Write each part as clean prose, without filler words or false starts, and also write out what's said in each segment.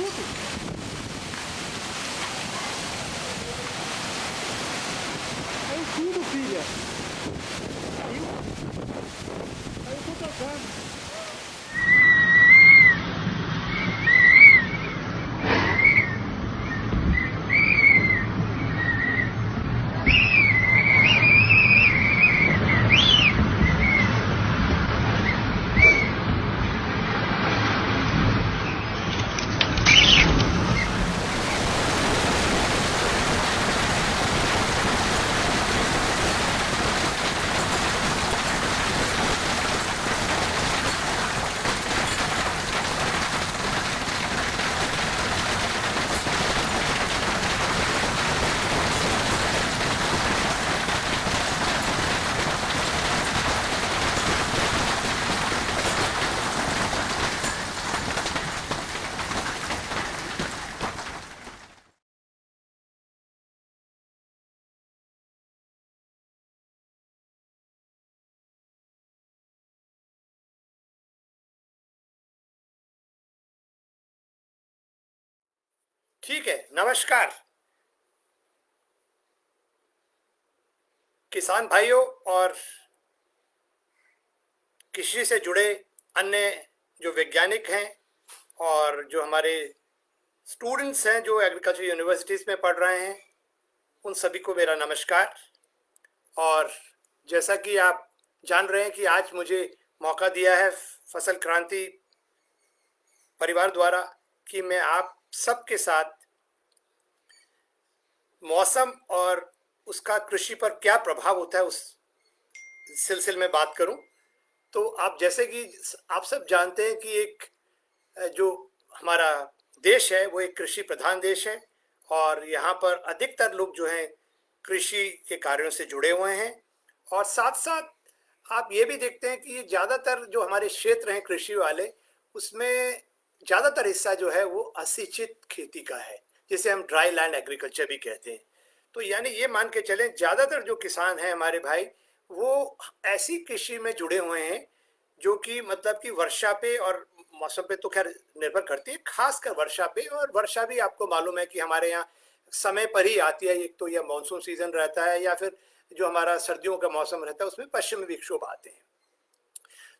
tudo. Caiu tudo, filha. Caiu. Caiu contra a casa. ठीक है, नमस्कार किसान भाइयों और कृषि से जुड़े अन्य जो वैज्ञानिक हैं और जो हमारे स्टूडेंट्स हैं जो एग्रीकल्चर यूनिवर्सिटीज़ में पढ़ रहे हैं, उन सभी को मेरा नमस्कार। और जैसा कि आप जान रहे हैं कि आज मुझे मौका दिया है फसल क्रांति परिवार द्वारा कि मैं आप सबके साथ मौसम और उसका कृषि पर क्या प्रभाव होता है उस सिलसिले में बात करूं। तो आप जैसे कि आप सब जानते हैं कि एक जो हमारा देश है वो एक कृषि प्रधान देश है और यहाँ पर अधिकतर लोग जो हैं कृषि के कार्यों से जुड़े हुए हैं। और साथ साथ आप ये भी देखते हैं कि ये ज़्यादातर जो हमारे क्षेत्र हैं कृषि वाले, उसमें ज़्यादातर हिस्सा जो है वो असिंचित खेती का है, जिसे हम ड्राई लैंड एग्रीकल्चर भी कहते हैं। तो यानी ये मान के चलें ज़्यादातर जो किसान हैं हमारे भाई, वो ऐसी कृषि में जुड़े हुए हैं जो कि मतलब कि वर्षा पे और मौसम पे तो खैर निर्भर करती है, खासकर वर्षा पे। और वर्षा भी आपको मालूम है कि हमारे यहाँ समय पर ही आती है। एक तो यह मानसून सीजन रहता है या फिर जो हमारा सर्दियों का मौसम रहता है उसमें पश्चिमी विक्षोभ आते हैं।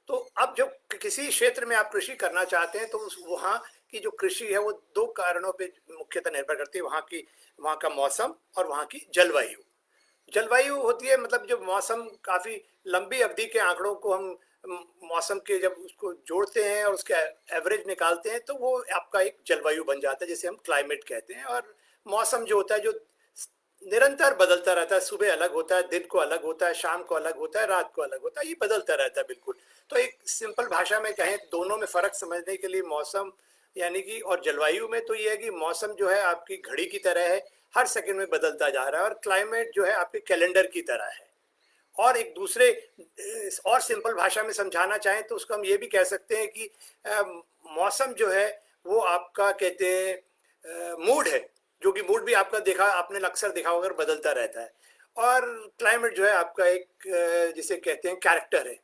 तो अब जब किसी क्षेत्र में आप कृषि करना चाहते हैं तो उस वहाँ की जो कृषि है वो दो कारणों पे मुख्यतः निर्भर करती है, वहाँ का मौसम और वहाँ की जलवायु। जलवायु होती है मतलब जो मौसम काफ़ी लंबी अवधि के आंकड़ों को हम मौसम के जब उसको जोड़ते हैं और उसके एवरेज निकालते हैं तो वो आपका एक जलवायु बन जाता है, जिसे हम क्लाइमेट कहते हैं। और मौसम जो होता है जो निरंतर बदलता रहता है, सुबह अलग होता है, दिन को अलग होता है, शाम को अलग होता है, रात को अलग होता है, ये बदलता रहता है बिल्कुल। तो एक सिंपल भाषा में कहें दोनों में फ़र्क समझने के लिए मौसम यानी कि और जलवायु में तो ये है कि मौसम जो है आपकी घड़ी की तरह है, हर सेकंड में बदलता जा रहा है। और क्लाइमेट जो है आपके कैलेंडर की तरह है। और एक दूसरे और सिंपल भाषा में समझाना चाहें तो उसको हम ये भी कह सकते हैं कि मौसम जो है वो आपका कहते हैं मूड है, जो कि मूड भी आपका देखा आपने अक्सर देखा होगा बदलता रहता है। और क्लाइमेट जो है आपका एक जिसे कहते हैं कैरेक्टर है,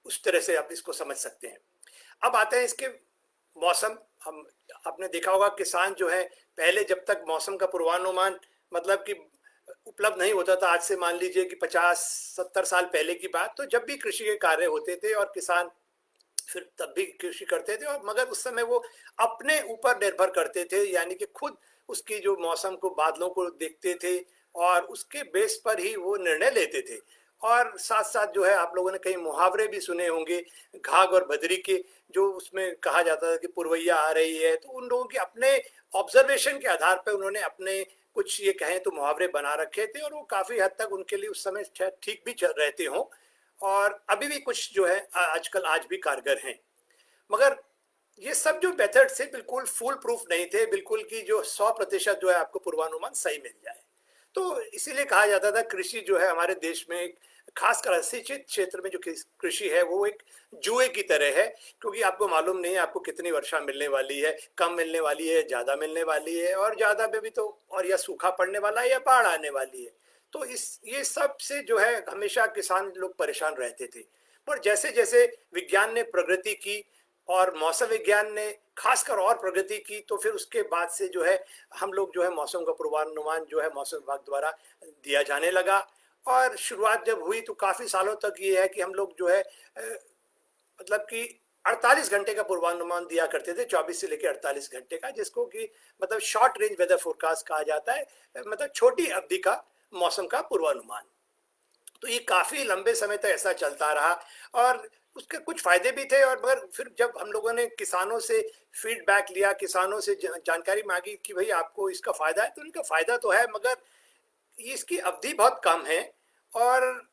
उस तरह से आप इसको समझ सकते हैं। अब आते हैं इसके मौसम। हम आपने देखा होगा किसान जो है पहले जब तक मौसम का पूर्वानुमान मतलब कि उपलब्ध नहीं होता था, आज से मान लीजिए कि 50-70 साल पहले की बात, तो जब भी कृषि के कार्य होते थे और किसान फिर तब भी कृषि करते थे, और मगर उस समय वो अपने ऊपर निर्भर करते थे, यानी कि खुद उसकी जो मौसम को बादलों को देखते थे और उसके बेस पर ही वो निर्णय लेते थे। और साथ साथ जो है आप लोगों ने कई मुहावरे भी सुने होंगे घाघ और बदरी के, जो उसमें कहा जाता था कि पुरवैया आ रही है। तो उन लोगों के अपने ऑब्जर्वेशन के आधार पर उन्होंने अपने कुछ ये कहें तो मुहावरे बना रखे थे, और वो काफ़ी हद तक उनके लिए उस समय शायद ठीक भी चल रहते हों, और अभी भी कुछ जो है आजकल आज भी कारगर हैं। मगर ये सब जो मेथड्स थे बिल्कुल फुल प्रूफ नहीं थे, बिल्कुल कि जो 100% जो है आपको पूर्वानुमान सही मिल जाए। तो इसीलिए कहा जाता था कृषि जो है हमारे देश में एक खासकर अशिक्षित क्षेत्र में जो कृषि है वो एक जुए की तरह है, क्योंकि आपको मालूम नहीं है आपको कितनी वर्षा मिलने वाली है, कम मिलने वाली है, ज़्यादा मिलने वाली है, और ज़्यादा में भी तो और या सूखा पड़ने वाला है या बाढ़ आने वाली है। तो इस ये सब से जो है हमेशा किसान लोग परेशान रहते थे। पर जैसे जैसे विज्ञान ने प्रगति की और मौसम विज्ञान ने खासकर और प्रगति की, तो फिर उसके बाद से जो है हम लोग जो है मौसम का पूर्वानुमान जो है मौसम विभाग द्वारा दिया जाने लगा। और शुरुआत जब हुई तो काफ़ी सालों तक ये है कि हम लोग जो है मतलब कि 48 घंटे का पूर्वानुमान दिया करते थे, 24 से लेकर 48 घंटे का, जिसको कि मतलब शॉर्ट रेंज वेदर फोरकास्ट कहा जाता है, मतलब छोटी अवधि का मौसम का पूर्वानुमान। तो ये काफ़ी लंबे समय तक ऐसा चलता रहा और उसके कुछ फायदे भी थे। और मगर फिर जब हम लोगों ने किसानों से फीडबैक लिया, किसानों से जानकारी मांगी कि भाई आपको इसका फायदा है, तो उनका फायदा तो है मगर इसकी अवधि बहुत कम है। और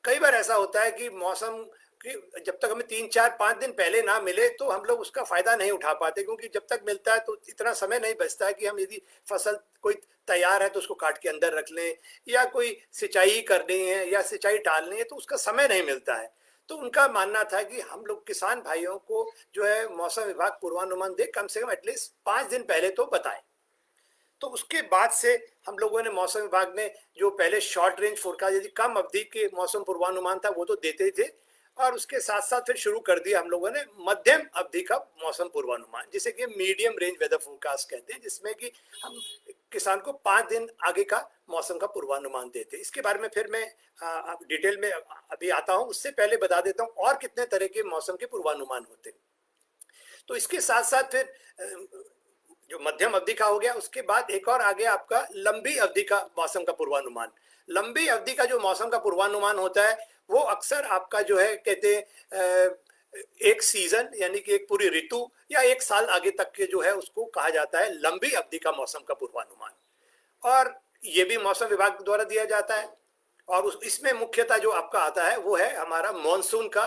कई बार ऐसा होता है कि मौसम कि जब तक हमें 3 4 5 दिन पहले ना मिले तो हम लोग उसका फायदा नहीं उठा पाते, क्योंकि जब तक मिलता है तो इतना समय नहीं बचता है कि हम यदि फसल कोई तैयार है तो उसको काट के अंदर रख लें, या कोई सिंचाई करनी है या सिंचाई डालनी है तो उसका समय नहीं मिलता है। तो उनका मानना था कि हम लोग किसान भाइयों को जो है मौसम विभाग पूर्वानुमान दे, कम से कम एटलीस्ट 5 दिन पहले तो बताए। तो उसके बाद से हम लोगों ने मौसम विभाग ने जो पहले शॉर्ट रेंज फोरकास्ट यदि कम अवधि के मौसम पूर्वानुमान था वो तो देते ही थे, और उसके साथ साथ फिर शुरू कर दिया हम लोगों ने मध्यम अवधि का मौसम पूर्वानुमान, जिसे कि मीडियम रेंज वेदर फोरकास्ट कहते हैं, जिसमें कि हम किसान को 5 दिन आगे का मौसम का पूर्वानुमान देते हैं। इसके बारे में फिर मैं डिटेल में अभी आता हूँ। उससे पहले बता देता हूँ और कितने तरह के मौसम के पूर्वानुमान होते हैं। तो इसके साथ साथ फिर जो मध्यम अवधि का हो गया, उसके बाद एक और आ गया आपका लंबी अवधि का मौसम का पूर्वानुमान। लंबी अवधि का जो मौसम का पूर्वानुमान होता है वो अक्सर आपका जो है कहते हैं एक सीजन यानी कि एक पूरी ऋतु या एक साल आगे तक के जो है उसको कहा जाता है लंबी अवधि का मौसम का पूर्वानुमान। और ये भी मौसम विभाग द्वारा दिया जाता है। और इसमें मुख्यतः जो आपका आता है वो है हमारा मॉनसून का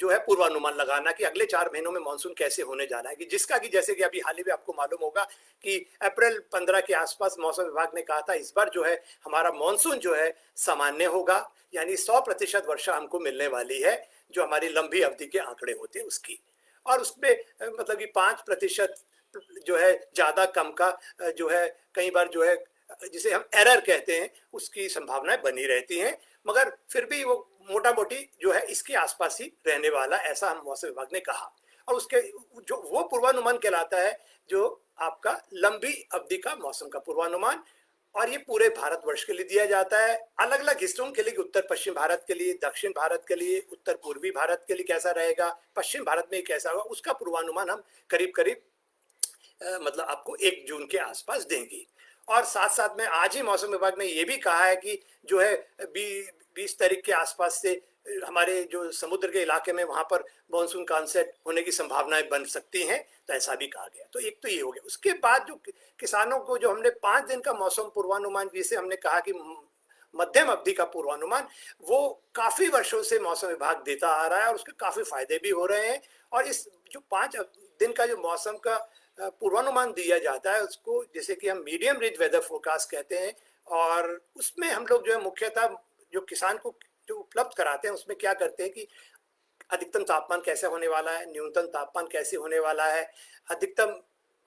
जो है पूर्वानुमान लगाना कि अगले 4 महीनों में मॉनसून कैसे होने जा रहा है, कि जिसका कि जैसे कि अभी हाल ही में आपको मालूम होगा कि अप्रैल 15 के आसपास मौसम विभाग ने कहा था इस बार जो है हमारा मॉनसून जो है सामान्य होगा, यानी 100% वर्षा हमको मिलने वाली है, जो हमारी लंबी अवधि के आंकड़े होते हैं उसकी। और उसमें मतलब कि 5% जो है ज्यादा कम का जो है कई बार जो है जिसे हम एरर कहते हैं उसकी संभावनाएं बनी रहती हैं, मगर फिर भी वो मोटा मोटी जो है इसके आसपास ही रहने वाला, ऐसा हम मौसम विभाग ने कहा। और उसके जो वो पूर्वानुमान कहलाता है जो आपका लंबी अवधि का मौसम का पूर्वानुमान। और ये पूरे भारतवर्ष के लिए दिया जाता है, अलग अलग हिस्सों के लिए, उत्तर पश्चिम भारत के लिए, दक्षिण भारत के लिए, उत्तर पूर्वी भारत के लिए कैसा रहेगा, पश्चिम भारत में कैसा होगा, उसका पूर्वानुमान हम करीब करीब मतलब आपको 1 जून के आसपास देंगी। और साथ साथ में आज ही मौसम विभाग ने ये भी कहा है कि जो है 20 तारीख के आसपास से हमारे जो समुद्र के इलाके में वहां पर मानसून का ऑनसेट होने की संभावनाएं बन सकती हैं, तो ऐसा भी कहा गया। तो एक तो ये हो गया। उसके बाद जो किसानों को जो हमने 5 दिन का मौसम पूर्वानुमान, जिसे हमने कहा कि मध्यम अवधि का पूर्वानुमान, वो काफी वर्षों से मौसम विभाग देता आ रहा है और उसके काफी फायदे भी हो रहे हैं। और इस जो 5 दिन का जो मौसम का पूर्वानुमान दिया जाता है उसको जैसे कि हम मीडियम रेंज वेदर फोरकास्ट कहते हैं। और उसमें हम लोग जो है मुख्यतः जो किसान को जो उपलब्ध कराते हैं उसमें क्या करते हैं कि अधिकतम तापमान कैसे होने वाला है, न्यूनतम तापमान कैसे होने वाला है, अधिकतम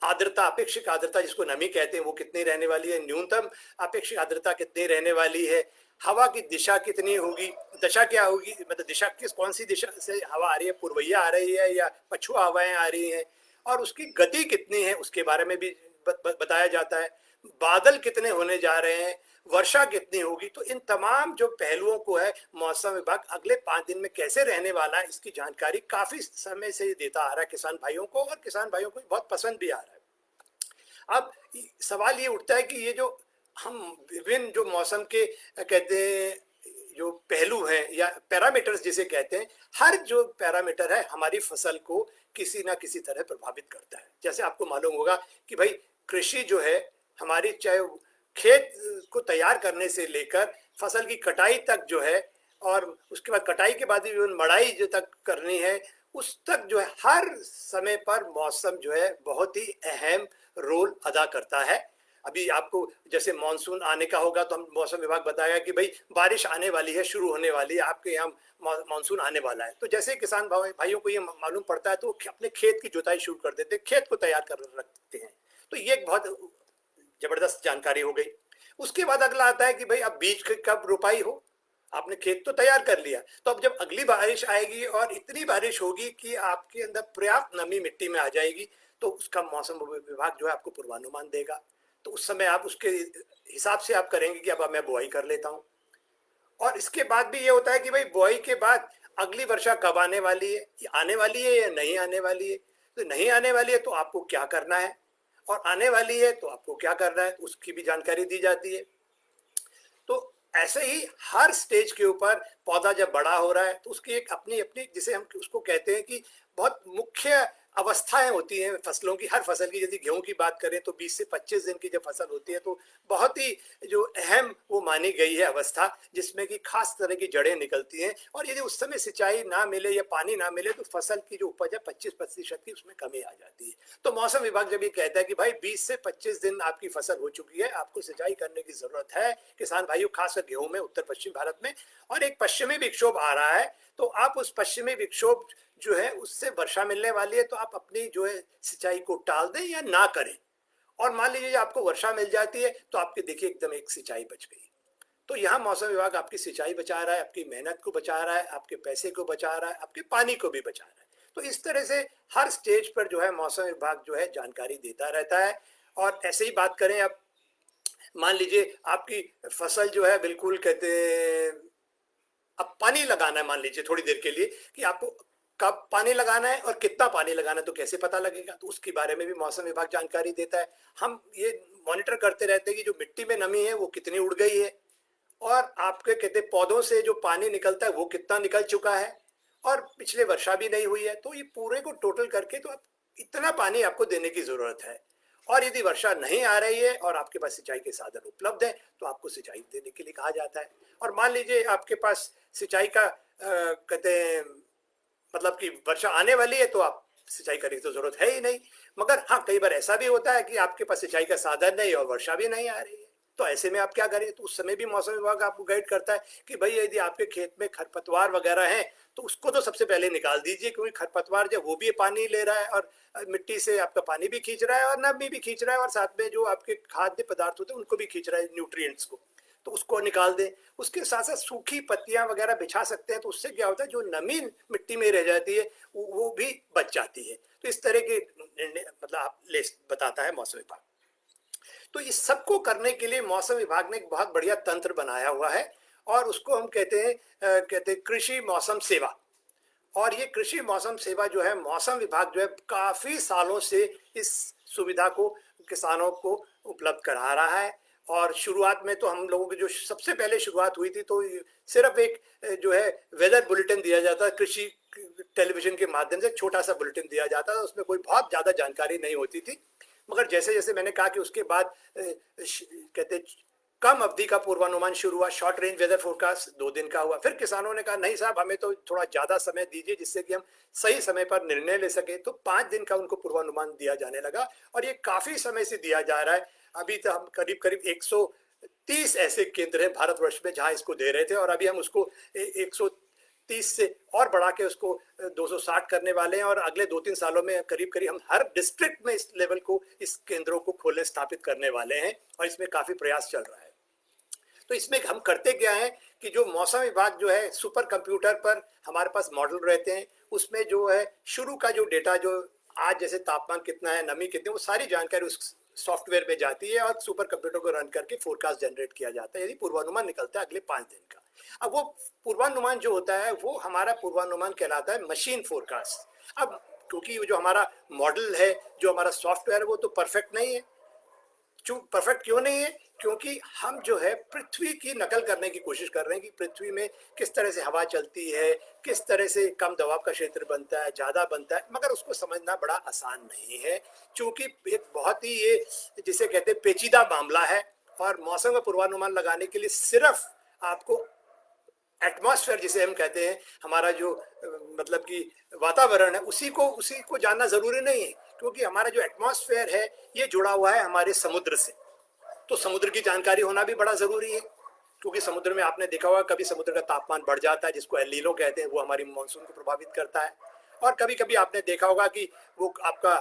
आर्द्रता, अपेक्षित आर्द्रता जिसको नमी कहते हैं वो कितनी रहने वाली है, न्यूनतम अपेक्षित आर्द्रता कितनी रहने वाली है, हवा की दिशा कितनी होगी, दशा क्या होगी, मतलब दिशा कौन सी दिशा से हवा आ रही है, पूर्वैया आ रही है या पछुआ हवाएं आ रही हैं, और उसकी गति कितनी है उसके बारे में भी बताया जाता है, बादल कितने होने जा रहे हैं, वर्षा कितनी होगी। तो इन तमाम जो पहलुओं को है मौसम विभाग अगले 5 दिन में कैसे रहने वाला है इसकी जानकारी काफी समय से देता आ रहा है किसान भाइयों को, और किसान भाइयों को बहुत पसंद भी आ रहा है। अब सवाल ये उठता है कि ये जो हम विभिन्न जो मौसम के कहते हैं जो पहलू हैं या पैरामीटर्स जिसे कहते हैं, हर जो पैरामीटर है हमारी फसल को किसी ना किसी तरह प्रभावित करता है। जैसे आपको मालूम होगा कि भाई कृषि जो है हमारी, चाहे खेत को तैयार करने से लेकर फसल की कटाई तक जो है, और उसके बाद कटाई के बाद जो मड़ाई जो तक करनी है उस तक जो है हर समय पर मौसम जो है बहुत ही अहम रोल अदा करता है। अभी आपको जैसे मानसून आने का होगा तो हम मौसम विभाग बताएगा कि भाई बारिश आने वाली है, शुरू होने वाली है, आपके यहाँ मानसून आने वाला है। तो जैसे किसान भाइयों को ये मालूम पड़ता है तो अपने खेत की जुताई शुरू कर देते हैं, खेत को तैयार कर रखते हैं। तो ये एक बहुत जबरदस्त जानकारी हो गई। उसके बाद अगला आता है कि भाई अब बीज कब रोपाई हो। आपने खेत तो तैयार कर लिया, तो अब जब अगली बारिश आएगी और इतनी बारिश होगी कि आपके अंदर पर्याप्त नमी मिट्टी में आ जाएगी, तो उसका मौसम विभाग जो है आपको पूर्वानुमान देगा। तो उस समय आप उसके हिसाब से आप करेंगे कि अब मैं बुआई कर लेता हूँ। और इसके बाद भी ये होता है कि भाई बुआई के बाद अगली वर्षा कब आने वाली है, आने वाली है या नहीं आने वाली है। तो नहीं आने वाली है तो आपको क्या करना है, और आने वाली है तो आपको क्या करना है, उसकी भी जानकारी दी जाती है। तो ऐसे ही हर स्टेज के ऊपर पौधा जब बड़ा हो रहा है तो उसकी एक अपनी अपनी, जिसे हम उसको कहते हैं कि बहुत मुख्य अवस्थाएं होती हैं फसलों की। हर फसल की, यदि गेहूं की बात करें तो 20 से 25 दिन की जब फसल होती है तो बहुत ही जो अहम वो मानी गई है अवस्था, जिसमें कि खास तरह की जड़ें निकलती हैं। और यदि उस समय सिंचाई ना मिले या पानी ना मिले तो फसल की जो उपज है 25% की उसमें कमी आ जाती है। तो मौसम विभाग जब ये कहता है कि भाई 20 से 25 दिन आपकी फसल हो चुकी है, आपको सिंचाई करने की जरूरत है किसान भाइयों, खासकर गेहूं में उत्तर पश्चिम भारत में, और एक पश्चिमी विक्षोभ आ रहा है, तो आप उस पश्चिमी विक्षोभ जो है उससे वर्षा मिलने वाली है, तो आप अपनी जो है सिंचाई को टाल दें या ना करें। और मान लीजिए आपको वर्षा मिल जाती है तो आपके देखिए एकदम एक सिंचाई बच गई। तो यहाँ मौसम विभाग आपकी सिंचाई बचा रहा है, आपकी मेहनत को बचा रहा है, आपके पैसे को बचा रहा है, आपके पानी को भी बचा रहा है। तो इस तरह से हर स्टेज पर जो है मौसम विभाग जो है जानकारी देता रहता है। और ऐसे ही बात करें, अब मान लीजिए आपकी फसल जो है बिल्कुल कहते हैं, अब पानी लगाना है मान लीजिए थोड़ी देर के लिए, कि आपको कब पानी लगाना है और कितना पानी लगाना है, तो कैसे पता लगेगा, तो उसके बारे में भी मौसम विभाग जानकारी देता है। हम ये मॉनिटर करते रहते हैं कि जो मिट्टी में नमी है वो कितनी उड़ गई है, और आपके कहते पौधों से जो पानी निकलता है वो कितना निकल चुका है, और पिछले वर्षा भी नहीं हुई है। तो ये पूरे को टोटल करके तो आप इतना पानी आपको देने की जरूरत है। और यदि वर्षा नहीं आ रही है और आपके पास सिंचाई के साधन उपलब्ध है तो आपको सिंचाई देने के लिए कहा जाता है। और मान लीजिए आपके पास सिंचाई का कहते हैं मतलब कि वर्षा आने वाली है, तो आप सिंचाई करने की तो जरूरत है ही नहीं। मगर हाँ, कई बार ऐसा भी होता है कि आपके पास सिंचाई का साधन नहीं और वर्षा भी नहीं आ रही है, तो ऐसे में आप क्या करें, तो उस समय भी मौसम विभाग आपको गाइड करता है कि भाई यदि आपके खेत में खरपतवार वगैरह है तो उसको तो सबसे पहले निकाल दीजिए, क्योंकि खरपतवार जब वो भी पानी ले रहा है और मिट्टी से आपका पानी भी खींच रहा है और नमी भी खींच रहा है, और साथ में जो आपके खाद्य पदार्थ होते हैं उनको भी खींच रहा है, न्यूट्रिएंट्स को, तो उसको निकाल दें। उसके साथ साथ सूखी पत्तियां वगैरह बिछा सकते हैं, तो उससे क्या होता है जो नमी मिट्टी में रह जाती है वो भी बच जाती है। तो इस तरह के निर्णय मतलब आप ले बताता है मौसम विभाग। तो इस सबको करने के लिए मौसम विभाग ने एक बहुत बढ़िया तंत्र बनाया हुआ है, और उसको हम कहते हैं कृषि मौसम सेवा। और ये कृषि मौसम सेवा जो है मौसम विभाग जो है काफी सालों से इस सुविधा को किसानों को उपलब्ध करा रहा है। और शुरुआत में तो हम लोगों की जो सबसे पहले शुरुआत हुई थी तो सिर्फ एक जो है वेदर बुलेटिन दिया जाता, कृषि टेलीविजन के माध्यम से छोटा सा बुलेटिन दिया जाता था, उसमें कोई बहुत ज्यादा जानकारी नहीं होती थी। मगर जैसे जैसे मैंने कहा कि उसके बाद कहते कम अवधि का पूर्वानुमान शुरू हुआ, शॉर्ट रेंज वेदर फोरकास्ट 2 दिन का हुआ। फिर किसानों ने कहा नहीं साहब, हमें तो थोड़ा ज्यादा समय दीजिए जिससे कि हम सही समय पर निर्णय ले सके, तो 5 दिन का उनको पूर्वानुमान दिया जाने लगा, और ये काफी समय से दिया जा रहा है। अभी तो हम करीब करीब 130 ऐसे केंद्र हैं भारतवर्ष में जहां इसको दे रहे थे, और अभी हम उसको 130 से और बढ़ा के उसको 260 करने वाले हैं, और अगले 2-3 सालों में करीब करीब हम हर डिस्ट्रिक्ट में इस लेवल को, इस केंद्रों को खोलने स्थापित करने वाले हैं, और इसमें काफी प्रयास चल रहा है। तो इसमें हम करते क्या है कि जो मौसम विभाग जो है सुपर कंप्यूटर पर हमारे पास मॉडल रहते हैं, उसमें जो है शुरू का जो डेटा, जो आज जैसे तापमान कितना है, नमी कितनी, वो सारी जानकारी उस सॉफ्टवेयर में जाती है, और सुपर कंप्यूटर को रन करके फोरकास्ट जनरेट किया जाता है, यदि पूर्वानुमान निकलता है अगले 5 दिन का। अब वो पूर्वानुमान जो होता है वो हमारा पूर्वानुमान कहलाता है मशीन फोरकास्ट। अब क्योंकि जो हमारा मॉडल है, जो हमारा सॉफ्टवेयर है, वो तो परफेक्ट नहीं है। परफेक्ट क्यों नहीं है? क्योंकि हम जो है पृथ्वी की नकल करने की कोशिश कर रहे हैं कि पृथ्वी में किस तरह से हवा चलती है, किस तरह से कम दबाव का क्षेत्र बनता है, ज्यादा बनता है, मगर उसको समझना बड़ा आसान नहीं है, क्योंकि एक बहुत ही ये जिसे कहते हैं पेचीदा मामला है। और मौसम का पूर्वानुमान लगाने के लिए सिर्फ आपको एटमॉस्फेयर जिसे हम कहते हैं, हमारा जो मतलब कि वातावरण है, उसी को जानना जरूरी नहीं है, क्योंकि हमारा जो एटमॉस्फेयर है ये जुड़ा हुआ है हमारे समुद्र से। तो समुद्र की जानकारी होना भी बड़ा जरूरी है, क्योंकि समुद्र में आपने देखा होगा कभी समुद्र का तापमान बढ़ जाता है, जिसको एल नीनो कहते हैं, वो हमारी मानसून को प्रभावित करता है। और कभी कभी आपने देखा होगा कि वो आपका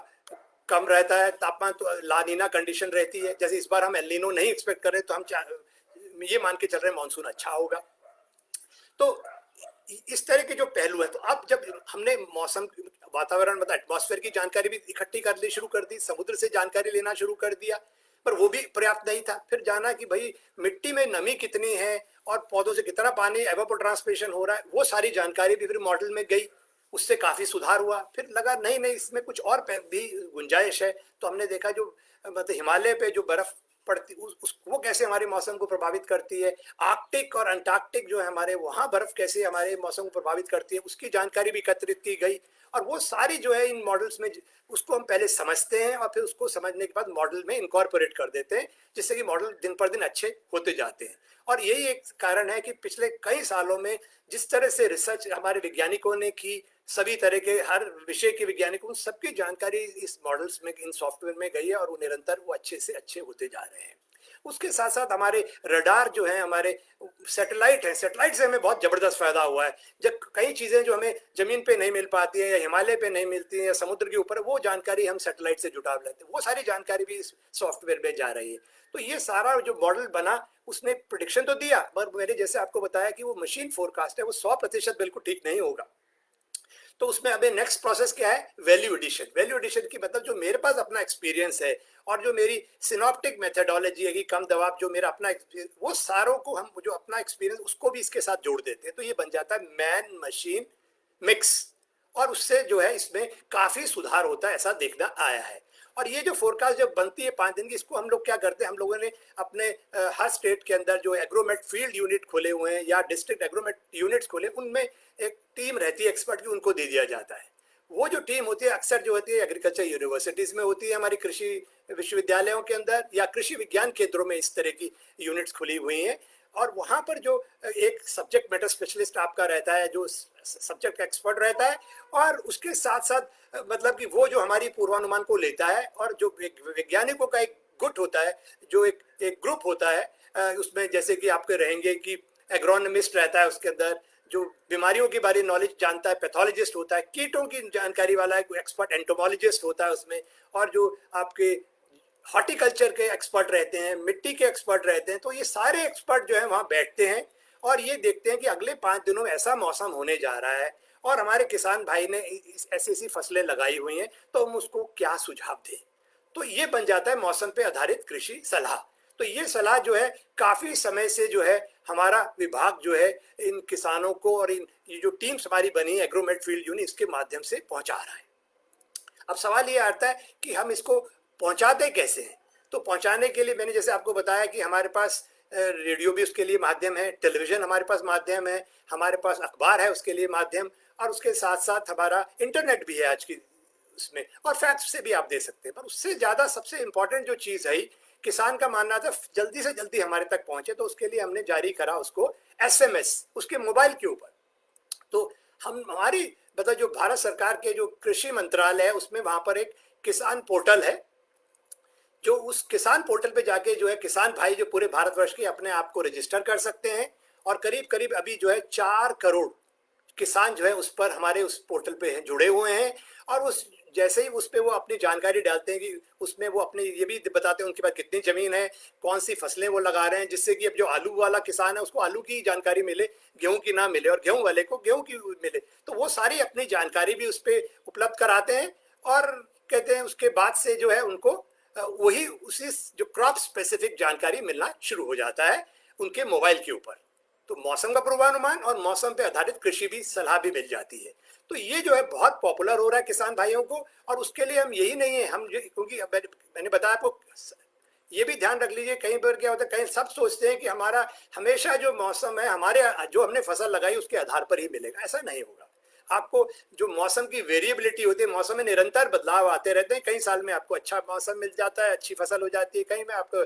कम रहता है तापमान, तो ला नीना कंडीशन रहती है। जैसे इस बार हम एल नीनो नहीं एक्सपेक्ट कर रहे, तो हम ये मान के चल रहे हैं मानसून अच्छा होगा। तो इस तरह के जो पहलू है, तो अब जब हमने मौसम, वातावरण, मतलब एटमॉस्फेयर की जानकारी भी इकट्ठी करनी शुरू कर दी, समुद्र से जानकारी लेना शुरू कर दिया, पर वो भी पर्याप्त नहीं था। फिर जाना कि भाई मिट्टी में नमी कितनी है और पौधों से कितना पानी एवापोट्रांसपिरेशन हो रहा है, वो सारी जानकारी भी फिर मॉडल में गई, उससे काफी सुधार हुआ। फिर लगा नहीं नहीं, इसमें कुछ और भी गुंजाइश है, तो हमने देखा जो मतलब हिमालय पे जो बर्फ पड़ती वो कैसे हमारे मौसम को प्रभावित करती है, आर्कटिक और अंटार्कटिक जो है हमारे, वहाँ बर्फ कैसे हमारे मौसम को प्रभावित करती है, उसकी जानकारी भी एकत्रित की गई। और वो सारी जो है इन मॉडल्स में, उसको हम पहले समझते हैं और फिर उसको समझने के बाद मॉडल में इनकॉर्पोरेट कर देते हैं, जिससे कि मॉडल दिन पर दिन अच्छे होते जाते हैं। और यही एक कारण है कि पिछले कई सालों में जिस तरह से रिसर्च हमारे वैज्ञानिकों ने की, सभी तरह के हर विषय के वैज्ञानिकों, सबकी जानकारी इस मॉडल्स में, इन सॉफ्टवेयर में गई है और वो निरंतर वो अच्छे से अच्छे होते जा रहे हैं। उसके साथ साथ हमारे रडार जो है, हमारे सैटेलाइट है, सैटेलाइट से हमें बहुत जबरदस्त फायदा हुआ है। जब कई चीजें जो हमें जमीन पे नहीं मिल पाती है या हिमालय पे नहीं मिलती है या समुद्र के ऊपर, वो जानकारी हम सैटेलाइट से जुटा लेते हैं, वो सारी जानकारी भी इस सॉफ्टवेयर में जा रही है। तो ये सारा जो मॉडल बना, उसने प्रिडिक्शन तो दिया, पर मैंने जैसे आपको बताया कि वो मशीन फोरकास्ट है, वो 100% बिल्कुल ठीक नहीं होगा। तो उसमें अभी नेक्स्ट प्रोसेस क्या है, वैल्यू एडिशन। वैल्यू एडिशन की मतलब जो मेरे पास अपना एक्सपीरियंस है और जो मेरी सिनॉप्टिक मेथडोलॉजी है कि कम दबाव, जो मेरा अपना वो सारों को हम जो अपना एक्सपीरियंस उसको भी इसके साथ जोड़ देते हैं, तो ये बन जाता है मैन मशीन मिक्स। और उससे जो है इसमें काफी सुधार होता है, ऐसा देखना आया है। और ये जो फोरकास्ट जब बनती है 5 दिन की, इसको हम लोग क्या करते हैं, हम लोगों ने अपने हर स्टेट के अंदर जो एग्रोमेट फील्ड यूनिट खोले हुए हैं या डिस्ट्रिक्ट एग्रोमेट यूनिट्स खोले, उनमें एक टीम रहती है एक्सपर्ट की, उनको दे दिया जाता है। वो जो टीम होती है अक्सर जो होती है एग्रीकल्चर यूनिवर्सिटीज में होती है, हमारी कृषि विश्वविद्यालयों के अंदर या कृषि विज्ञान केंद्रों में इस तरह की यूनिट्स खुली हुई हैं। और वहाँ पर जो एक सब्जेक्ट मैटर स्पेशलिस्ट आपका रहता है, जो सब्जेक्ट एक्सपर्ट रहता है, और उसके साथ साथ मतलब कि वो जो हमारी पूर्वानुमान को लेता है, और जो वैज्ञानिकों का एक गुट होता है, जो एक ग्रुप होता है, उसमें जैसे कि आपके रहेंगे कि एग्रोनमिस्ट रहता है, उसके अंदर जो बीमारियों के बारे नॉलेज जानता है, पैथोलॉजिस्ट होता है, कीटों की जानकारी वाला है, एक्सपर्ट एंटोमोलॉजिस्ट होता है उसमें, और जो आपके हॉर्टिकल्चर के एक्सपर्ट रहते हैं, मिट्टी के एक्सपर्ट रहते हैं। तो ये सारे एक्सपर्ट जो है वहाँ बैठते हैं और ये देखते हैं कि अगले 5 दिनों में ऐसा मौसम होने जा रहा है और हमारे किसान भाई ने ऐसी ऐसी फसलें लगाई हुई हैं, तो हम उसको क्या सुझाव दें। तो ये बन जाता है मौसम पे आधारित कृषि सलाह। तो ये सलाह जो है काफी समय से जो है हमारा विभाग जो है इन किसानों को, और इन ये जो टीम्स हमारी बनी है एग्रोमेट फील्ड यूनिट, इसके माध्यम से पहुंचा रहा है। अब सवाल ये आता है कि हम इसको पहुंचाते कैसे हैं। तो पहुंचाने के लिए मैंने जैसे आपको बताया कि हमारे पास रेडियो भी उसके लिए माध्यम है, टेलीविजन हमारे पास माध्यम है, हमारे पास अखबार है उसके लिए माध्यम, और उसके साथ साथ हमारा इंटरनेट भी है आज की उसमें, और फैक्स से भी आप दे सकते हैं। पर उससे ज्यादा सबसे इंपॉर्टेंट जो चीज है, किसान का मानना था जल्दी से जल्दी हमारे तक पहुंचे, तो उसके लिए हमने जारी करा उसको एसएमएस उसके मोबाइल के ऊपर। तो हम हमारी मतलब जो भारत सरकार के जो कृषि मंत्रालय है, उसमें वहां पर एक किसान पोर्टल है, जो उस किसान पोर्टल पे जाके जो है किसान भाई जो पूरे भारतवर्ष के अपने आप को रजिस्टर कर सकते हैं। और करीब करीब अभी जो है 4 करोड़ किसान जो है उस पर हमारे उस पोर्टल पे जुड़े हुए हैं। और उस जैसे ही उस पे वो अपनी जानकारी डालते हैं कि उसमें वो अपने ये भी बताते हैं उनके पास कितनी जमीन है, कौन सी फसलें वो लगा रहे हैं, जिससे कि अब जो आलू वाला किसान है उसको आलू की जानकारी मिले, गेहूं की ना मिले, और गेहूं वाले को गेहूं की मिले। तो वो सारी अपनी जानकारी भी उस पर उपलब्ध कराते हैं। और कहते हैं उसके बाद से जो है उनको वही उसी जो क्रॉप स्पेसिफिक जानकारी मिलना शुरू हो जाता है उनके मोबाइल के ऊपर। तो मौसम का पूर्वानुमान और मौसम पे आधारित कृषि भी सलाह भी मिल जाती है। तो ये जो है बहुत पॉपुलर हो रहा है किसान भाइयों को। और उसके लिए हम यही नहीं है, हम क्योंकि मैंने बताया आपको, ये भी ध्यान रख लीजिए, कहीं पर क्या होता है, कहीं सब सोचते हैं कि हमारा हमेशा जो मौसम है हमारे जो हमने फसल लगाई उसके आधार पर ही मिलेगा। ऐसा नहीं होगा। आपको जो मौसम की वेरिएबिलिटी होती है, मौसम में निरंतर बदलाव आते रहते हैं। कई साल में आपको अच्छा मौसम मिल जाता है, अच्छी फसल हो जाती है, कहीं में आपको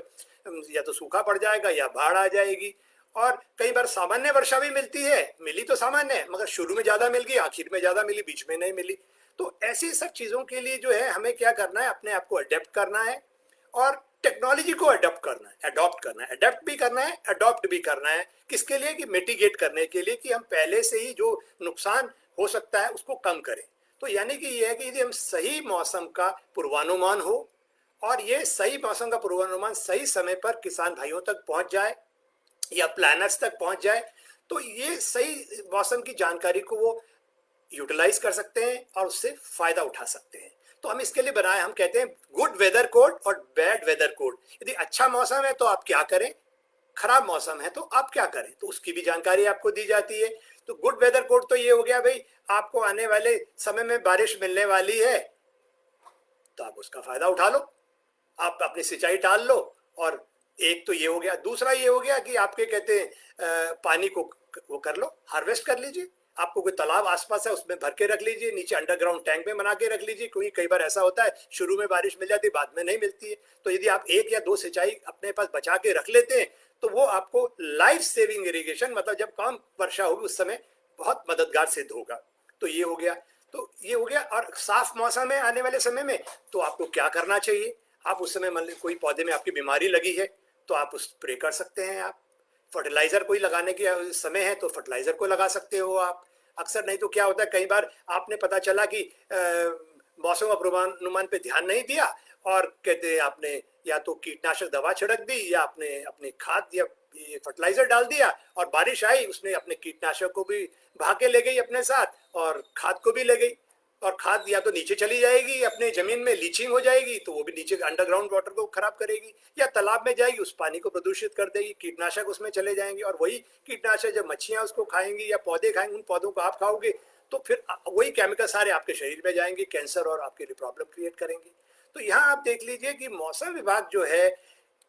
या तो सूखा पड़ जाएगा या बाढ़ आ जाएगी। और कई बार सामान्य वर्षा भी मिलती है, मिली तो सामान्य है, मगर शुरू में ज्यादा मिल गई, आखिर में ज्यादा मिली, बीच में नहीं मिली। तो ऐसी सब चीजों के लिए जो है हमें क्या करना है, अपने आप को अडेप्ट करना है और टेक्नोलॉजी को अडॉप्ट करना है, अडॉप्ट करना है, अडेप्ट भी करना है, अडॉप्ट भी करना है। किसके लिए? कि मिटिगेट करने के लिए, कि हम पहले से ही जो नुकसान हो सकता है उसको कम करें। तो यानी कि ये है कि यदि हम सही मौसम का पूर्वानुमान हो और ये सही मौसम का पूर्वानुमान सही समय पर किसान भाइयों तक पहुंच जाए या प्लानर्स तक पहुंच जाए, तो ये सही मौसम की जानकारी को वो यूटिलाइज कर सकते हैं और उससे फायदा उठा सकते हैं। तो हम इसके लिए बनाए, हम कहते हैं गुड वेदर कोड और बैड वेदर कोड। यदि अच्छा मौसम है तो आप क्या करें, खराब मौसम है तो आप क्या करें, तो उसकी भी जानकारी आपको दी जाती है। तो गुड वेदर कोड तो ये हो गया भाई, आपको आने वाले समय में बारिश मिलने वाली है तो आप उसका फायदा उठा लो, आप अपनी सिंचाई टाल लो। और एक तो ये हो गया, दूसरा ये हो गया कि आपके कहते हैं पानी को वो कर लो, हार्वेस्ट कर लीजिए। आपको कोई तालाब आसपास है उसमें भर के रख लीजिए, नीचे अंडरग्राउंड टैंक में बना के रख लीजिए, क्योंकि कई बार ऐसा होता है शुरू में बारिश मिल जाती है बाद में नहीं मिलती है। तो यदि आप एक या दो सिंचाई अपने पास बचा के रख लेते हैं तो वो आपको लाइफ सेविंग इरिगेशन, मतलब जब कम वर्षा होगी उस समय बहुत मददगार सिद्ध होगा। तो ये हो गया, तो ये हो गया। और साफ मौसम है आने वाले समय में तो आपको क्या करना चाहिए, आप उस समय मान लीजिए कोई पौधे में आपकी बीमारी लगी है तो आप उस स्प्रे कर सकते हैं। आप फर्टिलाइजर कोई लगाने के समय है तो फर्टिलाइजर को लगा सकते हो आप। अक्सर नहीं तो क्या होता है, कई बार आपने पता चला कि मौसम का पूर्वानुमान पे ध्यान नहीं दिया और कहते हैं आपने या तो कीटनाशक दवा छिड़क दी या आपने अपने खाद या फर्टिलाइजर डाल दिया और बारिश आई, उसने अपने कीटनाशक को भी भाग के ले गई अपने साथ और खाद को भी ले गई। और खाद या तो नीचे चली जाएगी, अपने जमीन में लीचिंग हो जाएगी तो वो भी नीचे अंडरग्राउंड वाटर को खराब करेगी, या तालाब में जाएगी उस पानी को प्रदूषित कर देगी, कीटनाशक उसमें चले जाएंगे और वही कीटनाशक जब मच्छियां उसको खाएंगी या पौधे खाएंगे, उन पौधों को आप खाओगे तो फिर वही केमिकल सारे आपके शरीर में जाएंगे, कैंसर और आपके लिए प्रॉब्लम क्रिएट करेंगे। तो यहाँ आप देख लीजिए कि मौसम विभाग जो है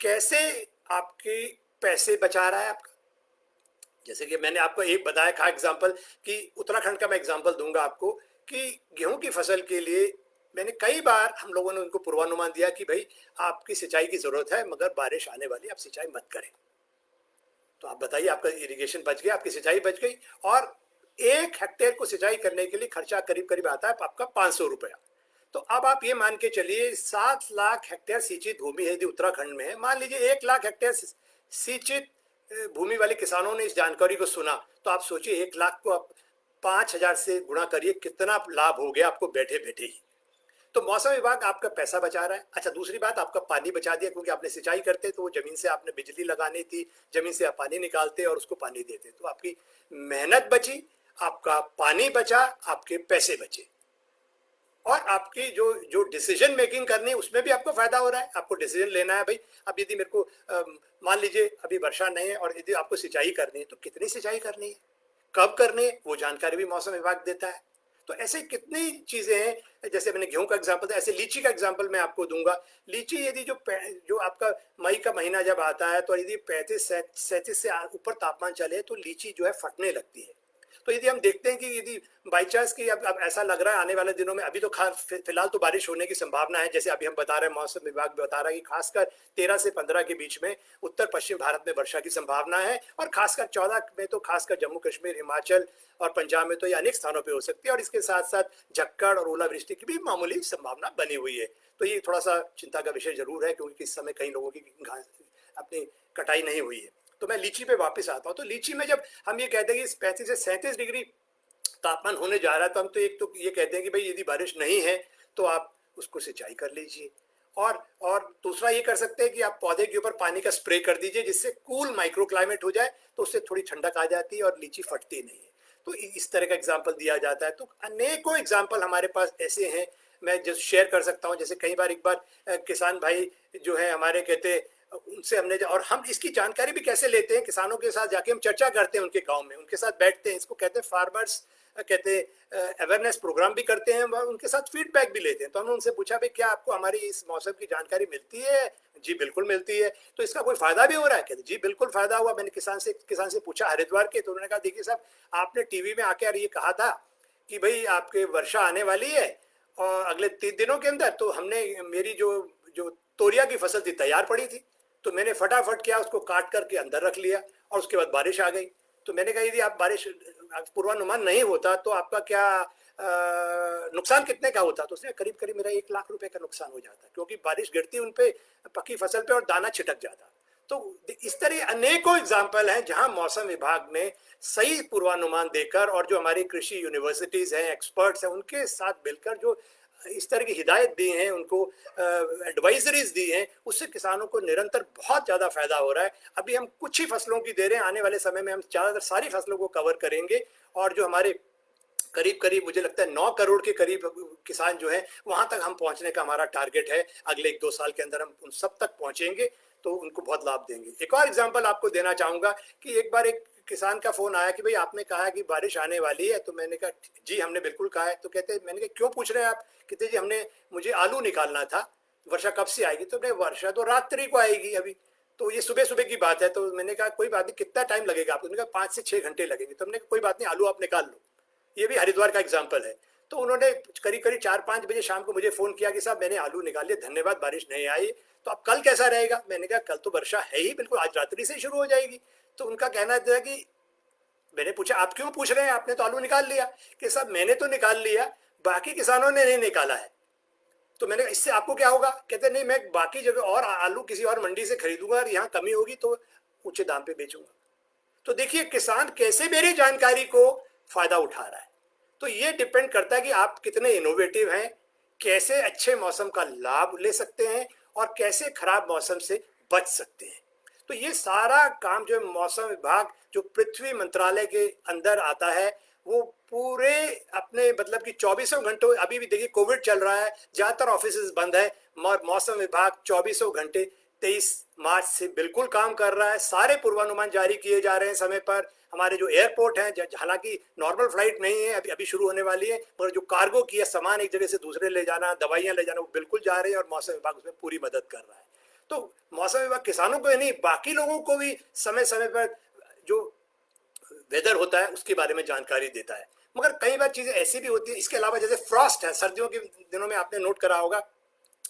कैसे आपके पैसे बचा रहा है आपका। जैसे कि मैंने आपको एक बताया था एग्जाम्पल कि उत्तराखंड का मैं एग्जाम्पल दूंगा आपको कि गेहूं की फसल के लिए मैंने कई बार हम लोगों ने उनको पूर्वानुमान दिया कि भाई आपकी सिंचाई की जरूरत है मगर बारिश आने वाली, आप सिंचाई मत करें। तो आप बताइए, आपका इरिगेशन बच गया, आपकी सिंचाई बच गई और 1 हेक्टेयर को सिंचाई करने के लिए खर्चा करीब करीब आता है आपका 500 रुपया। तो अब आप ये मान के चलिए 7 लाख हेक्टेयर सिंचित भूमि है यदि उत्तराखंड में है, मान लीजिए 1 लाख हेक्टेयर सिंचित भूमि वाले किसानों ने इस जानकारी को सुना, तो आप सोचिए 1 लाख को आप 5,000 से गुणा करिए, कितना लाभ हो गया आपको बैठे बैठे ही। तो मौसम विभाग आपका पैसा बचा रहा है। अच्छा, दूसरी बात, आपका पानी बचा दिया, क्योंकि आपने सिंचाई करते तो वो जमीन से आपने बिजली लगानी थी, जमीन से आप पानी निकालते और उसको पानी देते, तो आपकी मेहनत बची, आपका पानी बचा, आपके पैसे बचे और आपकी जो जो डिसीजन मेकिंग करनी है उसमें भी आपको फायदा हो रहा है। आपको डिसीजन लेना है भाई, अब यदि मेरे को मान लीजिए अभी वर्षा नहीं है और यदि आपको सिंचाई करनी है तो कितनी सिंचाई करनी है, कब करनी है, वो जानकारी भी मौसम विभाग देता है। तो ऐसे कितनी चीजें हैं, जैसे मैंने गेहूं का एग्जांपल दिया, ऐसे लीची का एग्जांपल मैं आपको दूंगा। लीची यदि जो आपका मई का महीना जब आता है तो यदि 35-37 से ऊपर तापमान चले तो लीची जो है फटने लगती है। तो यदि हम देखते हैं कि यदि बाई चांस की अब ऐसा लग रहा है आने वाले दिनों में, अभी तो फिलहाल तो बारिश होने की संभावना है, जैसे अभी हम बता रहे हैं, मौसम विभाग बता रहा है कि खासकर 13 से 15 के बीच में उत्तर पश्चिम भारत में वर्षा की संभावना है और खासकर 14 में तो खासकर जम्मू कश्मीर, हिमाचल और पंजाब में तो ये अनेक स्थानों पर हो सकती है और इसके साथ साथ झक्कड़ और ओलावृष्टि की भी मामूली संभावना बनी हुई है। तो ये थोड़ा सा चिंता का विषय जरूर है, क्योंकि इस समय कई लोगों की अपनी कटाई नहीं हुई है। तो मैं लीची पे वापस आता हूँ। तो लीची में जब हम ये कहते हैं कि 35 से 37 डिग्री तापमान होने जा रहा है तो हम तो एक तो ये कहते हैं कि भाई यदि बारिश नहीं है तो आप उसको सिंचाई कर लीजिए और दूसरा ये कर सकते हैं कि आप पौधे के ऊपर पानी का स्प्रे कर दीजिए, जिससे कूल माइक्रो क्लाइमेट हो जाए तो उससे थोड़ी ठंडक आ जाती है और लीची फटती नहीं है। तो इस तरह का एग्जाम्पल दिया जाता है। तो अनेकों एग्जाम्पल हमारे पास ऐसे हैं, मैं जो शेयर कर सकता हूँ। जैसे कई बार एक बार किसान भाई जो है हमारे कहते उनसे हमने और हम इसकी जानकारी भी कैसे लेते हैं, किसानों के साथ जाके हम चर्चा करते हैं, उनके गांव में उनके साथ बैठते हैं, इसको कहते हैं फार्मर्स कहते अवेयरनेस प्रोग्राम भी करते हैं, उनके साथ फीडबैक भी लेते हैं। तो हमने उनसे पूछा भाई क्या आपको हमारी इस मौसम की जानकारी मिलती है? जी बिल्कुल मिलती है। तो इसका कोई फायदा भी हो रहा है? कहते जी बिल्कुल फायदा हुआ। मैंने किसान से पूछा हरिद्वार के, तो उन्होंने कहा देखिए साहब, आपने टीवी में आके ये कहा था कि भाई आपके वर्षा आने वाली है और अगले 3 दिनों के अंदर, तो हमने मेरी जो तोरिया की फसल थी तैयार पड़ी थी, तो मैंने फटाफट क्या उसको काट करके अंदर रख लिया और उसके बाद बारिश आ गई। तो मैंने कहा यदि आप बारिश पूर्वानुमान नहीं होता तो आपका क्या नुकसान कितने का होता? तो उसने करीब करीब मेरा 1 लाख रुपए का नुकसान हो जाता, क्योंकि बारिश गिरती उन पे पकी फसल पे और दाना छिटक जाता। तो इस तरह अनेकों एग्जाम्पल हैं जहां मौसम विभाग ने सही पूर्वानुमान देकर और जो हमारी कृषि यूनिवर्सिटीज हैं, एक्सपर्ट्स हैं, उनके साथ मिलकर जो इस तरह की हिदायत दी हैं, उनको एडवाइजरीज दी हैं, उससे किसानों को निरंतर बहुत ज़्यादा फायदा हो रहा है। अभी हम कुछ ही फसलों की दे रहे हैं, आने वाले समय में हम ज़्यादातर सारी फसलों को कवर करेंगे और जो हमारे करीब करीब मुझे लगता है 9 करोड़ के करीब किसान जो है वहां तक हम पहुंचने का हमारा टारगेट है। अगले 1-2 साल के अंदर हम उन सब तक पहुंचेंगे तो उनको बहुत लाभ देंगे। एक और एग्जांपल आपको देना चाहूंगा कि एक बार एक किसान का फोन आया कि भाई आपने कहा कि बारिश आने वाली है, तो मैंने कहा जी हमने बिल्कुल कहा है। तो कहते हैं, मैंने कहा क्यों पूछ रहे हैं आप? कहते जी हमने मुझे आलू निकालना था, वर्षा कब से आएगी? तो नहीं वर्षा तो रात्रि को आएगी अभी, तो ये सुबह सुबह की बात है। तो मैंने कहा कोई बात नहीं, कितना टाइम लगेगा आपको? मैंने कहा 5 से 6 घंटे लगेंगे। तो हमने कहा कोई बात नहीं, आलू आप निकाल लो। ये भी हरिद्वार का एग्जाम्पल है। तो उन्होंने करीब करीब 4-5 बजे शाम को मुझे फोन किया कि साहब मैंने आलू निकाल लिया, धन्यवाद, बारिश नहीं आई, तो अब कल कैसा रहेगा? मैंने कहा कल तो वर्षा है ही बिल्कुल, आज रात्रि से शुरू हो जाएगी। तो उनका कहना था कि मैंने पूछा आप क्यों पूछ रहे हैं, आपने तो आलू निकाल लिया। कि साहब मैंने तो निकाल लिया, बाकी किसानों ने नहीं निकाला है। तो मैंने कहा इससे आपको क्या होगा? कहते नहीं मैं बाकी जगह और आलू किसी और मंडी से खरीदूंगा और यहाँ कमी होगी तो ऊंचे दाम पे बेचूंगा। तो देखिए किसान कैसे मेरी जानकारी को फायदा उठा रहा है। तो ये डिपेंड करता है कि आप कितने इनोवेटिव हैं, कैसे अच्छे मौसम का लाभ ले सकते हैं और कैसे खराब मौसम से बच सकते हैं। तो ये सारा काम जो मौसम विभाग जो पृथ्वी मंत्रालय के अंदर आता है, वो पूरे अपने मतलब कि 24 घंटों, अभी भी देखिए कोविड चल रहा है, ज्यादातर ऑफिस बंद है, मौसम विभाग 24 घंटे 23 मार्च से बिल्कुल काम कर रहा है। सारे पूर्वानुमान जारी किए जा रहे हैं समय पर। हमारे जो एयरपोर्ट हैं, हालांकि नॉर्मल फ्लाइट नहीं है, अभी अभी शुरू होने वाली है, मगर जो कार्गो की है, सामान एक जगह से दूसरे ले जाना, दवाइयां ले जाना, वो बिल्कुल जा रहे हैं और मौसम विभाग उसमें पूरी मदद कर रहा है। तो मौसम विभाग किसानों को ही नहीं, बाकी लोगों को भी समय समय पर जो वेदर होता है उसके बारे में जानकारी देता है। मगर कई बार चीजें ऐसी भी होती है, इसके अलावा जैसे फ्रॉस्ट है, सर्दियों के दिनों में आपने नोट करा होगा,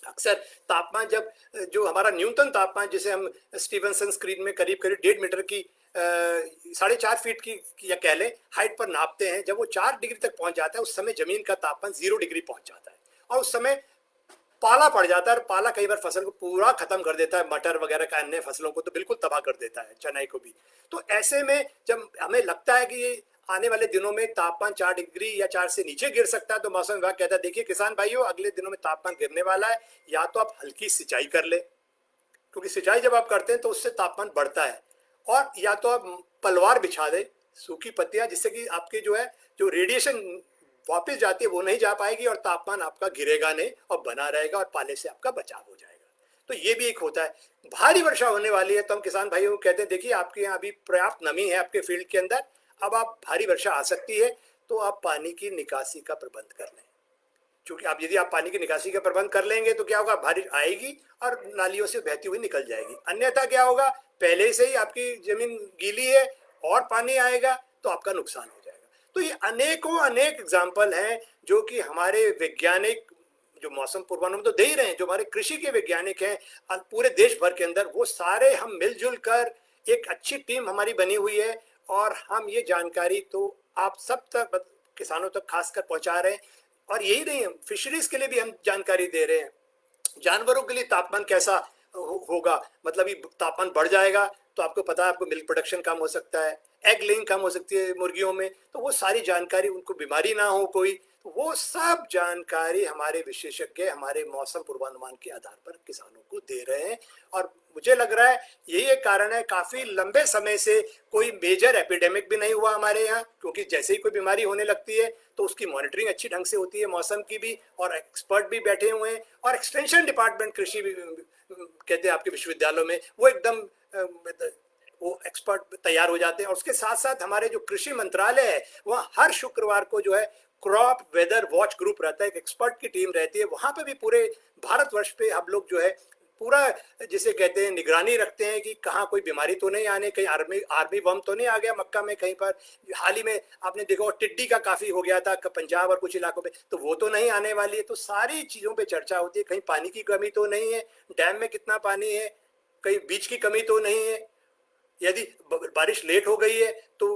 अक्सर तापमान जब जो हमारा न्यूनतम तापमान जिसे हम स्टीफनसन स्क्रीन में करीब करीब 1.5 मीटर की 4.5 फीट की या कह लें हाइट पर नापते हैं, जब वो 4 डिग्री तक पहुंच जाता है उस समय जमीन का तापमान 0 डिग्री पहुंच जाता है और उस समय पाला पड़ जाता है। और पाला कई बार फसल को पूरा खत्म कर देता है, मटर वगैरह का अन्य फसलों को तो बिल्कुल तबाह कर देता है, चनाई को भी। तो ऐसे में जब हमें लगता है कि ये आने वाले दिनों में तापमान 4 डिग्री या 4 से नीचे गिर सकता है, तो मौसम विभाग कहता है देखिए किसान भाइयों अगले दिनों में तापमान गिरने वाला है, या तो आप हल्की सिंचाई कर ले, क्योंकि सिंचाई जब आप करते हैं तो उससे तापमान बढ़ता है, और या तो आप पलवार बिछा दे, सूखी पत्तियां, जिससे कि आपके जो है जो रेडिएशन वापस जाती है वो नहीं जा पाएगी और तापमान आपका गिरेगा नहीं और बना रहेगा और पाले से आपका बचाव हो जाएगा। तो ये भी एक होता है। भारी वर्षा होने वाली है तो हम किसान भाइयों को कहते हैं देखिए आपके यहाँ अभी पर्याप्त नमी है आपके फील्ड के अंदर, अब आप भारी वर्षा आ सकती है तो आप पानी की निकासी का प्रबंध कर लें, क्योंकि आप यदि आप पानी की निकासी का प्रबंध कर लेंगे तो क्या होगा, बारिश आएगी और नालियों से बहती हुई निकल जाएगी। अन्यथा क्या होगा, पहले से ही आपकी जमीन गीली है और पानी आएगा तो आपका नुकसान हो जाएगा। तो ये अनेकों अनेक एग्जाम्पल हैं जो कि हमारे वैज्ञानिक जो मौसम पूर्वानुमान तो दे ही रहे हैं, जो हमारे कृषि के वैज्ञानिक हैं पूरे देश भर के अंदर, वो सारे हम मिलजुल कर एक अच्छी टीम हमारी बनी हुई है और हम ये जानकारी तो आप सब तक किसानों तक खासकर पहुंचा रहे हैं। और यही नहीं, हम फिशरीज के लिए भी हम जानकारी दे रहे हैं। जानवरों के लिए तापमान कैसा होगा, मतलब ये तापमान बढ़ जाएगा तो आपको पता है आपको मिल्क प्रोडक्शन कम हो सकता है, एग लेइंग कम हो सकती है मुर्गियों में, तो वो सारी जानकारी, उनको बीमारी ना हो कोई, तो वो सब जानकारी हमारे विशेषज्ञ हमारे मौसम पूर्वानुमान के आधार पर किसानों को दे रहे हैं। और मुझे लग रहा है यही एक कारण है काफी लंबे समय से कोई मेजर एपिडेमिक भी नहीं हुआ हमारे यहाँ, क्योंकि जैसे ही कोई बीमारी होने लगती है तो उसकी मॉनिटरिंग अच्छी ढंग से होती है मौसम की भी, और एक्सपर्ट भी बैठे हुए हैं, और एक्सटेंशन डिपार्टमेंट कृषि कहते हैं आपके विश्वविद्यालयों में, वो एकदम वो एक्सपर्ट तैयार हो जाते हैं। और उसके साथ साथ हमारे जो कृषि मंत्रालय है वहाँ हर शुक्रवार को जो है क्रॉप वेदर वॉच ग्रुप रहता है, एक एक्सपर्ट की टीम रहती है, वहां पे भी पूरे भारतवर्ष पे हम लोग जो है पूरा जिसे कहते हैं निगरानी रखते हैं कि कहाँ कोई बीमारी तो नहीं आने, कहीं आर्मी बम तो नहीं आ गया मक्का में कहीं पर। हाल ही में आपने देखा टिड्डी का काफी हो गया था पंजाब और कुछ इलाकों में, तो वो तो नहीं आने वाली है। तो सारी चीजों पे चर्चा होती है, कहीं पानी की कमी तो नहीं है, डैम में कितना पानी है, कहीं बीज की कमी तो नहीं है, यदि बारिश लेट हो गई है तो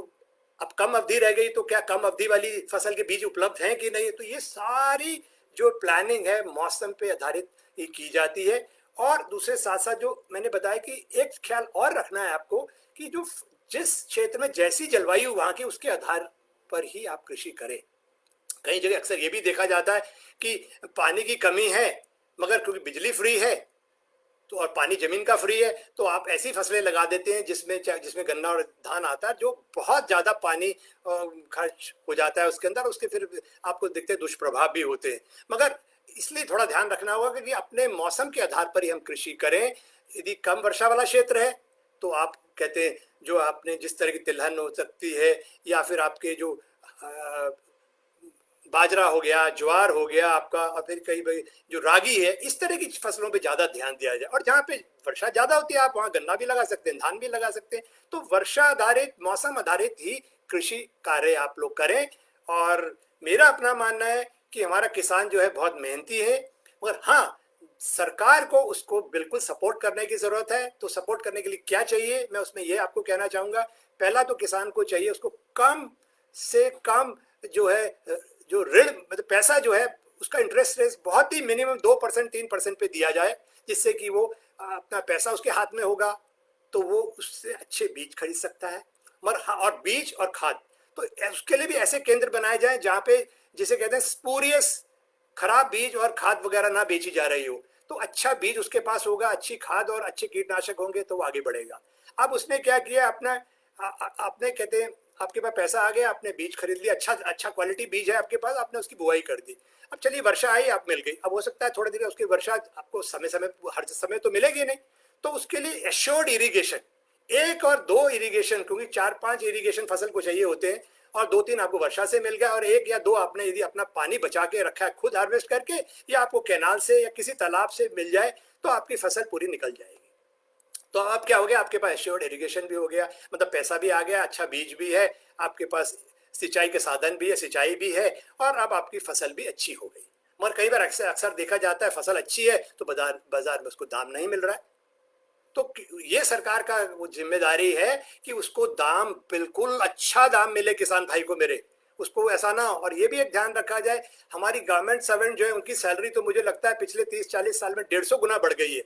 अब कम अवधि रह गई तो क्या कम अवधि वाली फसल के बीज उपलब्ध हैं कि नहीं। तो ये सारी जो प्लानिंग है मौसम पे आधारित ये की जाती है। और दूसरे साथ साथ जो मैंने बताया कि एक ख्याल और रखना है आपको कि जो जिस क्षेत्र में जैसी जलवायु वहां की उसके आधार पर ही आप कृषि करें। कई जगह अक्सर ये भी देखा जाता है कि पानी की कमी है, मगर क्योंकि बिजली फ्री है तो और पानी जमीन का फ्री है, तो आप ऐसी फसलें लगा देते हैं जिसमें गन्ना और धान आता है, जो बहुत ज्यादा पानी खर्च हो जाता है उसके अंदर, उसके फिर आपको दिखते हैं दुष्प्रभाव भी होते हैं। मगर इसलिए थोड़ा ध्यान रखना होगा कि अपने मौसम के आधार पर ही हम कृषि करें। यदि कम वर्षा वाला क्षेत्र है तो आप कहते हैं जो आपने जिस तरह की तिलहन हो सकती है, या फिर आपके जो बाजरा हो गया, ज्वार हो गया आपका, और फिर कई भाई जो रागी है, इस तरह की फसलों पे ज्यादा ध्यान दिया जाए। और जहाँ पे वर्षा ज्यादा होती है आप वहाँ गन्ना भी लगा सकते हैं, धान भी लगा सकते हैं। तो वर्षा आधारित, मौसम आधारित ही कृषि कार्य आप लोग करें। और मेरा अपना मानना है कि हमारा किसान जो है बहुत मेहनती है, मगर हाँ, सरकार को उसको बिल्कुल सपोर्ट करने की जरूरत है। तो सपोर्ट करने के लिए क्या चाहिए, मैं उसमें ये आपको कहना चाहूंगा। पहला तो किसान को चाहिए उसको कम से कम जो है जो ऋण मतलब पैसा जो है उसका इंटरेस्ट रेट बहुत ही मिनिमम 2% 3% पे दिया जाए, जिससे कि वो अपना पैसा उसके हाथ में होगा तो वो उससे अच्छे बीज खरीद सकता है। मगर हाँ, और बीज और खाद तो उसके लिए भी ऐसे केंद्र बनाए जाए जहाँ पे जिसे कहते हैं स्पूरियस, खराब बीज और खाद वगैरह ना बेची जा रही हो। तो अच्छा बीज उसके पास होगा, अच्छी खाद और अच्छे कीटनाशक होंगे तो वो आगे बढ़ेगा। अब उसने क्या किया, अपना आपने कहते हैं आपके पास पैसा आ गया, आपने बीज खरीद लिया, अच्छा अच्छा क्वालिटी बीज है आपके पास, आपने उसकी बुआई कर दी। अब चलिए वर्षा आई, आप मिल गई। अब हो सकता है थोड़ी देर उसकी वर्षा आपको समय समय हर समय तो मिलेगी नहीं, तो उसके लिए एश्योर्ड इरिगेशन, एक और दो इरिगेशन, क्योंकि 4-5 इरिगेशन फसल को चाहिए होते हैं, और 2-3 आपको वर्षा से मिल गया, और 1 या 2 आपने यदि अपना पानी बचा के रखा है खुद हार्वेस्ट करके, या आपको कैनाल से या किसी तालाब से मिल जाए, तो आपकी फसल पूरी निकल जाएगी। तो अब क्या हो गया, आपके पास एश्योर्ड इरिगेशन भी हो गया, मतलब पैसा भी आ गया, अच्छा बीज भी है आपके पास, सिंचाई के साधन भी है, सिंचाई भी है, और अब आपकी फसल भी अच्छी हो गई। मगर कई बार अक्सर देखा जाता है फसल अच्छी है तो बाजार में उसको दाम नहीं मिल रहा है। तो ये सरकार का वो जिम्मेदारी है कि उसको दाम, बिल्कुल अच्छा दाम मिले किसान भाई को मेरे, उसको ऐसा ना। और ये भी एक ध्यान रखा जाए, हमारी गवर्नमेंट सर्वेंट जो है उनकी सैलरी तो मुझे लगता है पिछले 30-40 साल में 150 गुना बढ़ गई है,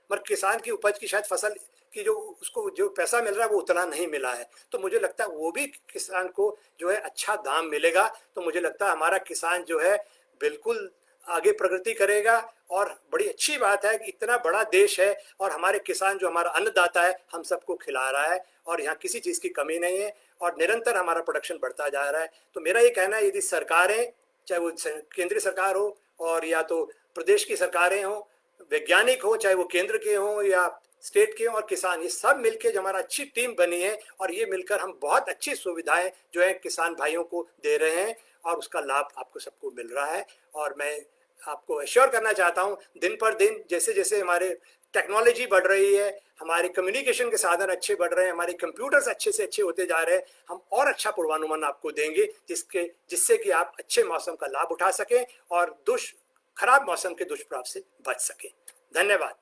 मगर किसान की उपज की शायद फसल की जो उसको जो पैसा मिल रहा है वो उतना नहीं मिला है। तो मुझे लगता है वो भी किसान को जो है अच्छा दाम मिलेगा, तो मुझे लगता है हमारा किसान जो है बिल्कुल आगे प्रगति करेगा। और बड़ी अच्छी बात है कि इतना बड़ा देश है और हमारे किसान जो हमारा अन्नदाता है हम सबको खिला रहा है, और यहाँ किसी चीज़ की कमी नहीं है, और निरंतर हमारा प्रोडक्शन बढ़ता जा रहा है। तो मेरा ये कहना है, यदि सरकारें, चाहे वो केंद्रीय सरकार हो और या तो प्रदेश की सरकारें हों, वैज्ञानिक हो चाहे वो केंद्र के हों या स्टेट के, और किसान, ये सब मिलके जो हमारा अच्छी टीम बनी है, और ये मिलकर हम बहुत अच्छी सुविधाएं जो है किसान भाइयों को दे रहे हैं, और उसका लाभ आपको सबको मिल रहा है। और मैं आपको एश्योर करना चाहता हूं, दिन पर दिन जैसे जैसे हमारे टेक्नोलॉजी बढ़ रही है, हमारे कम्युनिकेशन के साधन अच्छे बढ़ रहे हैं, हमारे कंप्यूटर्स अच्छे से अच्छे होते जा रहे हैं, हम और अच्छा पूर्वानुमान आपको देंगे जिससे कि आप अच्छे मौसम का लाभ उठा सकें और खराब मौसम के दुष्प्रभाव से बच सकें। धन्यवाद।